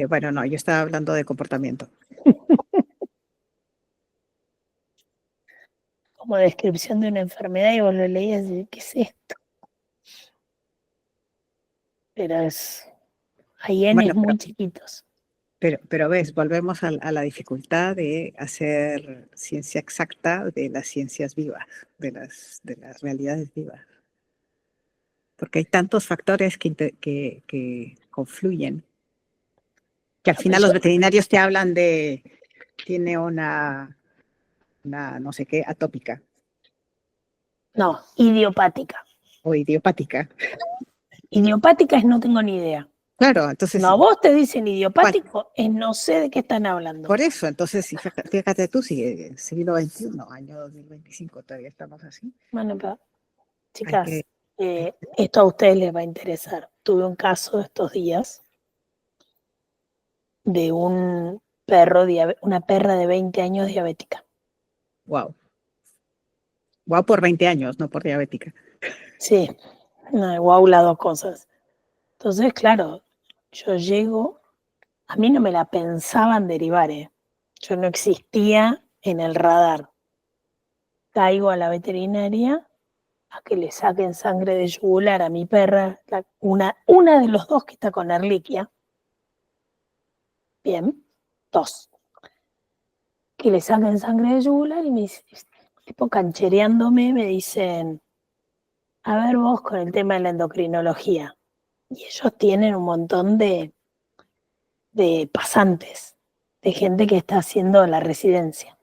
Bueno, no, yo estaba hablando de comportamiento. Como descripción de una enfermedad y vos lo leías y ¿qué es esto? Pero hay N Bueno, muy chiquitos. pero ves, volvemos a la dificultad de hacer ciencia exacta de las ciencias vivas, de las realidades vivas. porque hay tantos factores que confluyen, que al Ah, final pero los yo- veterinarios te hablan de, tiene una no sé qué, atópica no, idiopática. o idiopática. Idiopática es no tengo ni idea. Claro, entonces, No, a vos te dicen ¿cuál? idiopático, es no sé de qué están hablando. Por eso, entonces, fíjate tú, si siglo XXI, año 2025, todavía estamos así. Bueno, pero, Hay chicas, que, esto a ustedes les va a interesar. Tuve un caso estos días de un una perra de 20 años diabética. wow, wow por 20 años, no por diabética. Sí, no, guau, las dos cosas. Entonces, claro, yo llego, a mí no me la pensaban derivar, ¿eh? Yo no existía en el radar. Caigo a la veterinaria a que le saquen sangre de yugular a mi perra, una de los dos que está con Ehrlichia. Bien, dos. Que le saquen sangre de yugular y tipo canchereándome, me dicen, a ver vos con el tema de la endocrinología. Y ellos tienen un montón de pasantes, de gente que está haciendo la residencia.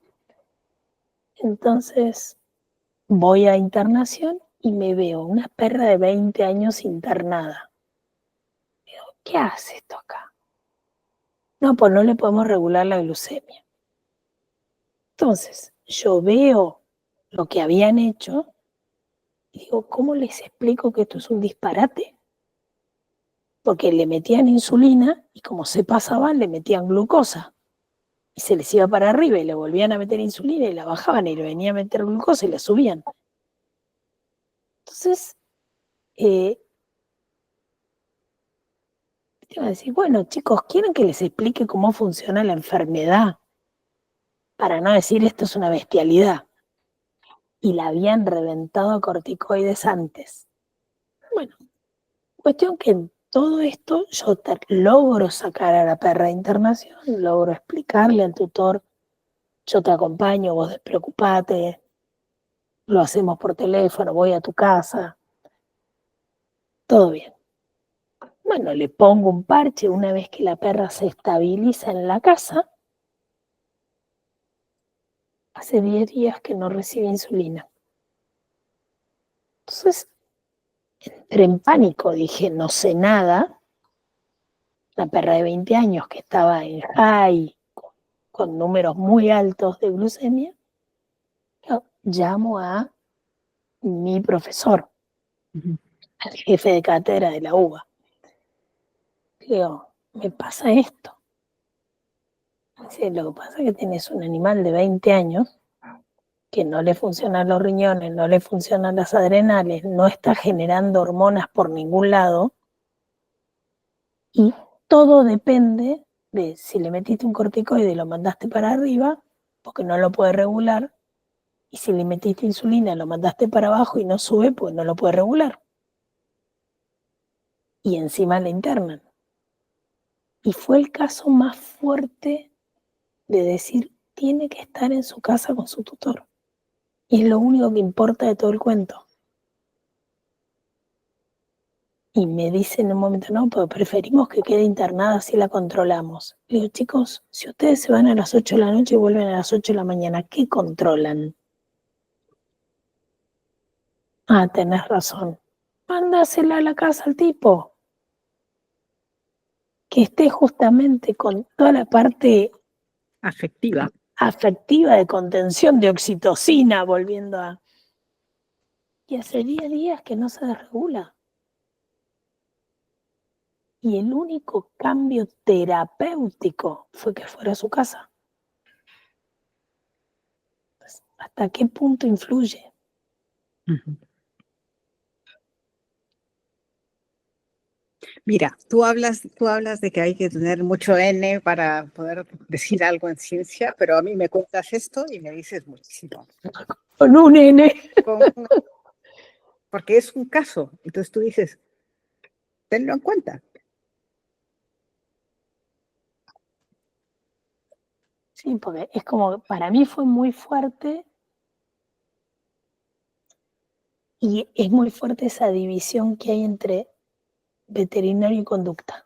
Entonces voy a internación y me veo una perra de 20 años internada. Digo, ¿qué hace esto acá? No, pues no le podemos regular la glucemia. Entonces yo veo lo que habían hecho y digo, ¿cómo les explico que esto es un disparate? Porque le metían insulina y como se pasaban, le metían glucosa. Y se les iba para arriba y le volvían a meter insulina y la bajaban y le venían a meter glucosa y la subían. Entonces, te iba a decir, bueno, chicos, ¿quieren que les explique cómo funciona la enfermedad? Para no decir esto es una bestialidad. Y la habían reventado a corticoides antes. Bueno, cuestión que en todo esto yo logro sacar a la perra de internación, logro explicarle al tutor, yo te acompaño, vos despreocupate, lo hacemos por teléfono, voy a tu casa, todo bien. Bueno, le pongo un parche una vez que la perra se estabiliza en la casa. Hace 10 días que no recibe insulina. Entonces, entré en pánico, dije, no sé nada. La perra de 20 años que estaba en high, con números muy altos de glucemia, yo llamo a mi profesor, Ujú. al jefe de cátedra de la UBA. Digo, me pasa esto. Dice, lo que pasa es que tenés un animal de 20 años que no le funcionan los riñones, no le funcionan las adrenales, no está generando hormonas por ningún lado, y todo depende de si le metiste un corticoide y lo mandaste para arriba, porque no lo puede regular, y si le metiste insulina lo mandaste para abajo y no sube, pues no lo puede regular. Y encima le internan. Y fue el caso más fuerte de decir, tiene que estar en su casa con su tutor. Y es lo único que importa de todo el cuento. Y me dicen en un momento, no, pero preferimos que quede internada, así la controlamos. Le digo, chicos, si ustedes se van a las 8 de la noche y vuelven a las 8 de la mañana, ¿qué controlan? Ah, tenés razón. Mándasela a la casa al tipo, que esté justamente con toda la parte Afectiva. afectiva de contención de oxitocina, volviendo a... Y hace 10 días que no se desregula. Y el único cambio terapéutico fue que fuera a su casa. ¿Hasta qué punto influye? Ujú. Mira, tú hablas de que hay que tener mucho N para poder decir algo en ciencia, pero a mí me cuentas esto y me dices muchísimo. Con un nene. Con una- Porque es un caso. Entonces tú dices, tenlo en cuenta. Sí, porque es como, para mí fue muy fuerte Y es muy fuerte esa división que hay entre veterinario y conducta,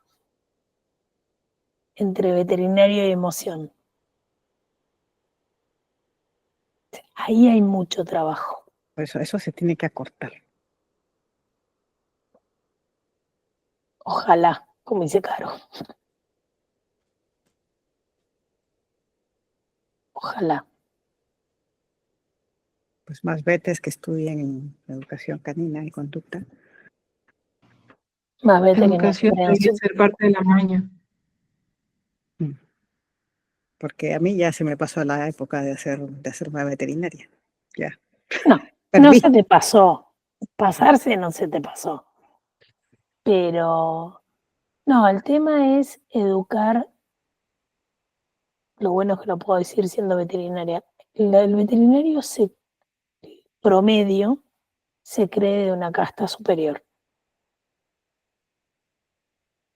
entre veterinario y emoción. Ahí hay mucho trabajo. Por eso se tiene que acortar. Ojalá, como dice Caro. Ojalá. Pues más vetes que estudien educación canina y conducta. Más La veterinario. educación debería ser parte de la maña. Porque a mí ya se me pasó la época de hacerme veterinaria. Ya. No, no Perdí. se te pasó. Pasarse no se te pasó. Pero no, el tema es educar. Lo bueno es que lo puedo decir siendo veterinaria. El veterinario promedio se cree de una casta superior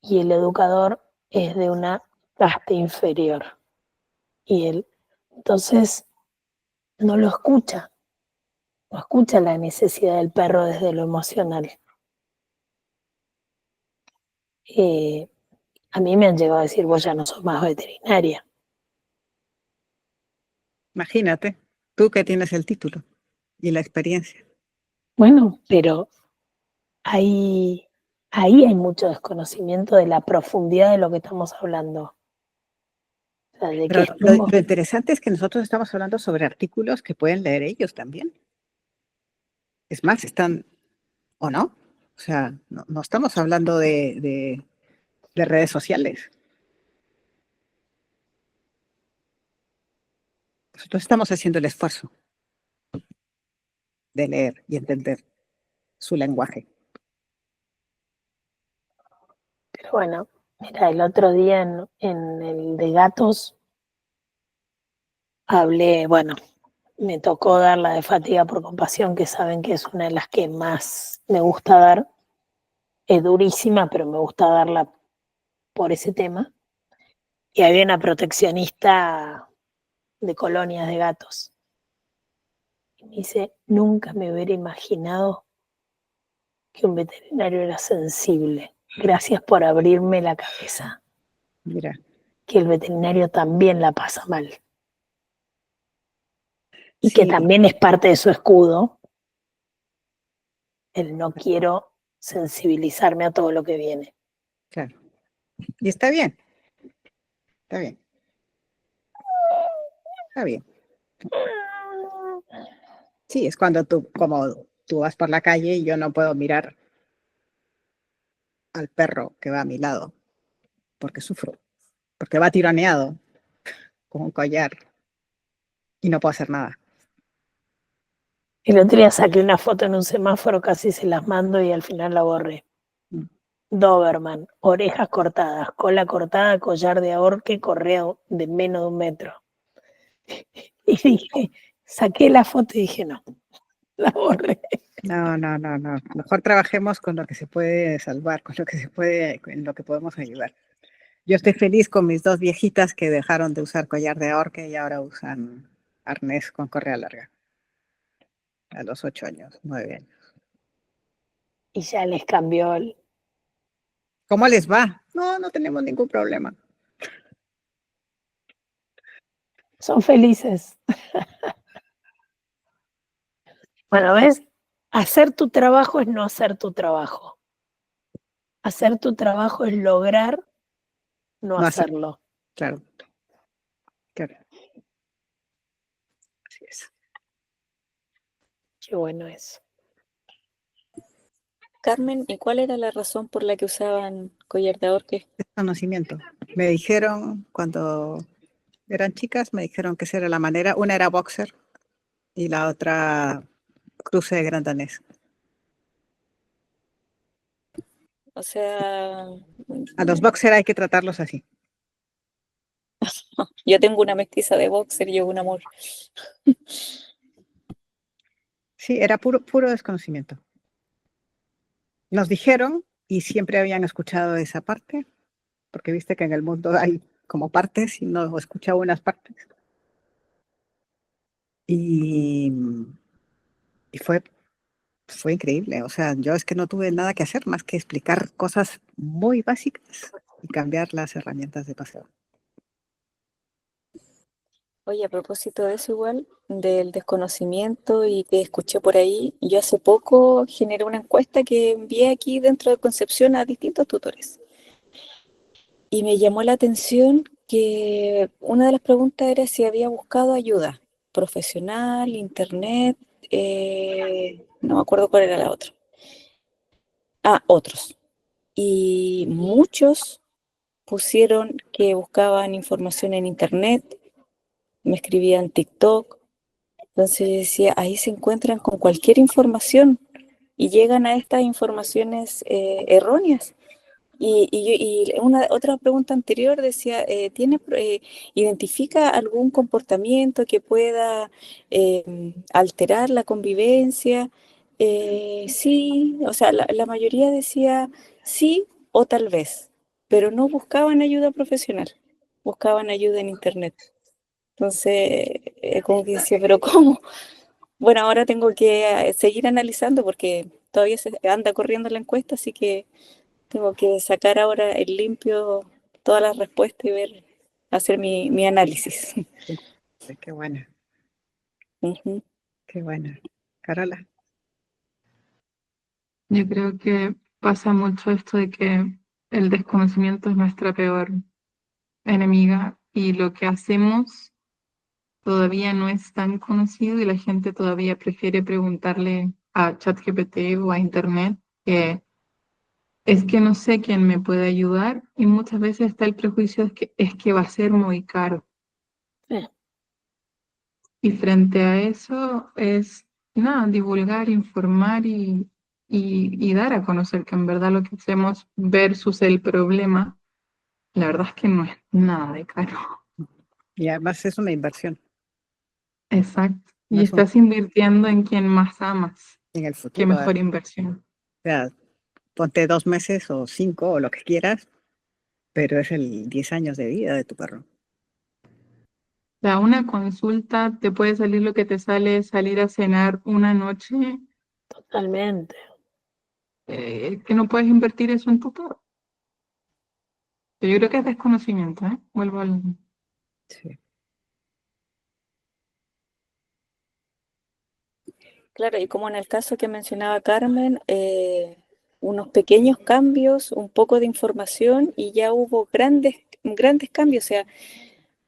y el educador es de una casta inferior. Entonces no lo escucha, no escucha la necesidad del perro desde lo emocional. A mí me han llegado a decir, vos ya no sos más veterinaria. Imagínate, tú que tienes el título y la experiencia. Bueno, pero ahí hay mucho desconocimiento de la profundidad de lo que estamos hablando. O sea, de que Pero lo estemos, interesante es que nosotros estamos hablando sobre artículos que pueden leer ellos también. Es más, están, ¿o no? O sea, no estamos hablando de redes sociales. Nosotros estamos haciendo el esfuerzo de leer y entender su lenguaje. pero bueno, mira, el otro día en el de gatos hablé, bueno, me tocó dar la de fatiga por compasión, que saben que es una de las que más me gusta dar. Es durísima, pero me gusta darla por ese tema. Y había una proteccionista de colonias de gatos. Y me dice, nunca me hubiera imaginado que un veterinario era sensible. Gracias por abrirme la cabeza. Mira, Que el veterinario también la pasa mal. Y que sí, también es parte de su escudo el no quiero sensibilizarme a todo lo que viene. claro. Y está bien, está bien, está bien. Sí, es cuando como tú vas por la calle y yo no puedo mirar al perro que va a mi lado, porque sufro, porque va tironeado con un collar y no puedo hacer nada. El otro día saqué una foto en un semáforo, casi se las mando y al final la borré. Mm. Doberman, orejas cortadas, cola cortada, collar de ahorque, correo de menos de 1 metro. Y dije, saqué la foto y dije, no, la borré. No. Mejor trabajemos con lo que se puede salvar, con lo que se puede, en lo que podemos ayudar. Yo estoy feliz con mis 2 viejitas que dejaron de usar collar de ahorque y ahora usan arnés con correa larga. A los 8 años, 9 años. Y ya les cambió. ¿Cómo les va? No tenemos ningún problema. Son felices. Bueno, ¿ves? Hacer tu trabajo es no hacer tu trabajo. Hacer tu trabajo es lograr no No hacer, hacerlo. claro. Así es. Qué bueno eso. Carmen, ¿y cuál era la razón por la que usaban collar de ahorque? Conocimiento. Me dijeron cuando eran chicas, me dijeron que esa era la manera. Una era boxer y la otra cruce de gran danés. O sea, A los boxer hay que tratarlos así. yo tengo una mestiza de boxer y yo un amor. Sí, era puro desconocimiento. Nos dijeron y siempre habían escuchado esa parte, porque viste que en el mundo hay como partes y no escuchaba unas partes. Y fue fue increíble. O sea, yo es que no tuve nada que hacer más que explicar cosas muy básicas y cambiar las herramientas de paseo. Oye, a propósito de eso igual, del desconocimiento y que escuché por ahí, yo hace poco generé una encuesta que envié aquí dentro de Concepción a distintos tutores. Y me llamó la atención que una de las preguntas era si había buscado ayuda profesional, internet, no me acuerdo cuál era la otra. Ah, otros. Y muchos pusieron que buscaban información en internet, me escribían TikTok. Entonces yo decía, ahí se encuentran con cualquier información y llegan a estas informaciones erróneas. Y una otra pregunta anterior decía, ¿identifica algún comportamiento que pueda alterar la convivencia? Sí, o sea, la mayoría decía sí o tal vez, pero no buscaban ayuda profesional, buscaban ayuda en internet. Entonces, como que decía, pero ¿cómo? Bueno, ahora tengo que seguir analizando porque todavía se anda corriendo la encuesta, así que tengo que sacar ahora el limpio todas las respuestas y ver, hacer mi análisis. Sí, qué buena, Ujú. qué buena. Carola. Yo creo que pasa mucho esto de que el desconocimiento es nuestra peor enemiga y lo que hacemos todavía no es tan conocido y la gente todavía prefiere preguntarle a ChatGPT o a Internet que es que no sé quién me puede ayudar y muchas veces está el prejuicio es que va a ser muy caro. Sí. Y frente a eso es nada, divulgar, informar y dar a conocer que en verdad lo que hacemos versus el problema, la verdad es que no es nada de caro. Y además es una inversión, Exacto. no Y es un estás invirtiendo en quien más amas. en el Qué futuro. mejor inversión. O sea, ponte 2 meses o 5 o lo que quieras, pero es el 10 años de vida de tu perro. O sea, una consulta te puede salir lo que te sale salir a cenar una noche, Totalmente. que no puedes invertir eso en tu perro. Yo creo que es desconocimiento, ¿eh? Vuelvo al... Sí. Claro, y como en el caso que mencionaba Carmen, unos pequeños cambios, un poco de información y ya hubo grandes cambios. O sea,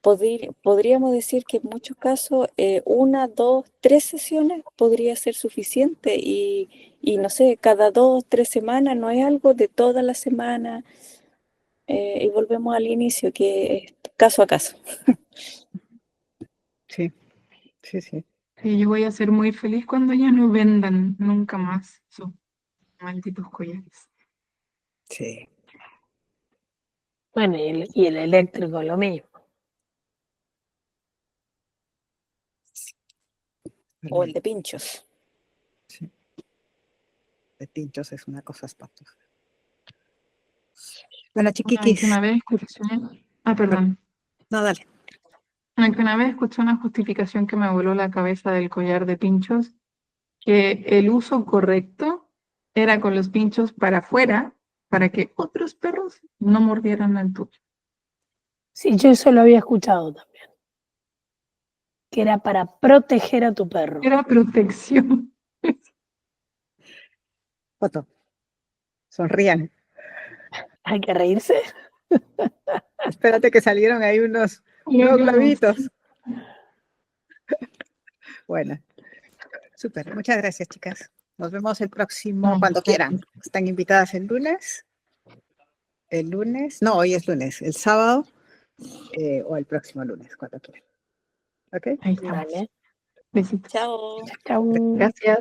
podríamos decir que en muchos casos una, dos, tres sesiones podría ser suficiente y no sé, cada 2, 3 semanas no es algo de toda la semana y volvemos al inicio que es caso a caso. Sí, sí, sí. Sí, yo voy a ser muy feliz cuando ya no vendan nunca más sus malditos collares. Sí. Bueno, y el eléctrico lo mismo. O el de pinchos. Sí. De pinchos es una cosa espantosa. Bueno, Ay, que chiquiquis. una vez escuché... Ah, perdón. No, dale. Ay, que una vez escuché una justificación que me voló la cabeza del collar de pinchos, que el uso correcto era con los pinchos para afuera, para que otros perros no mordieran al tuyo. Sí, yo eso lo había escuchado también, que era para proteger a tu perro. Era protección. Foto. Sonrían. Hay que reírse. Espérate que salieron ahí unos Yo como, globitos. Bueno, súper. Muchas gracias, chicas. Nos vemos el próximo, cuando quieran. Están invitadas el lunes. El lunes. No, hoy es lunes. El sábado o el próximo lunes, cuando quieran. ¿Ok? ahí estamos. Vale. Besitos. Chao. Chau. Gracias.